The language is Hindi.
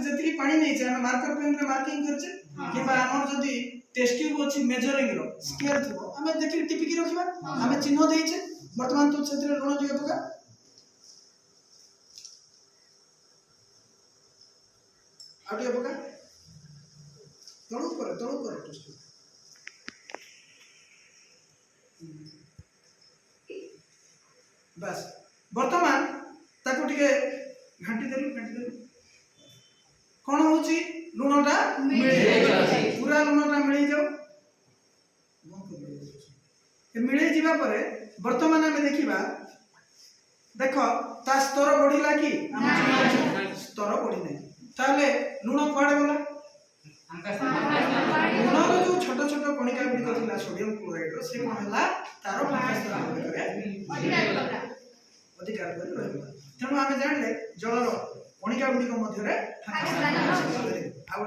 जति पानी नहीं छे हम मार्कर पेन रे मार्किंग करछे किबा हमर जदी टेस्ट ट्यूब अछि मेजरिंग रो स्केल थबो हमें देखि टिपी की रखिबा हमें चिन्ह देइछे वर्तमान तो क्षेत्र ऋण दिए पका आडियो पका तळु करे टेस्ट बस वर्तमान ताको टिके घांटी देलु कोन होची लुणटा पूरा लुणटा मिली जाऊ मिली जीवा परे वर्तमान में देखिबा देखो ता स्तर बढ़िला कि स्तर बढ़ी नै ताले लुण कुआडे गला लुणर जो छोट छोट कणिका गुडी थिला सोडियम क्लोराइड रो से कोन हला तारो अधिकार कर रहबा तेणु आमे जानले जलर कणिका गुडी मध्य रे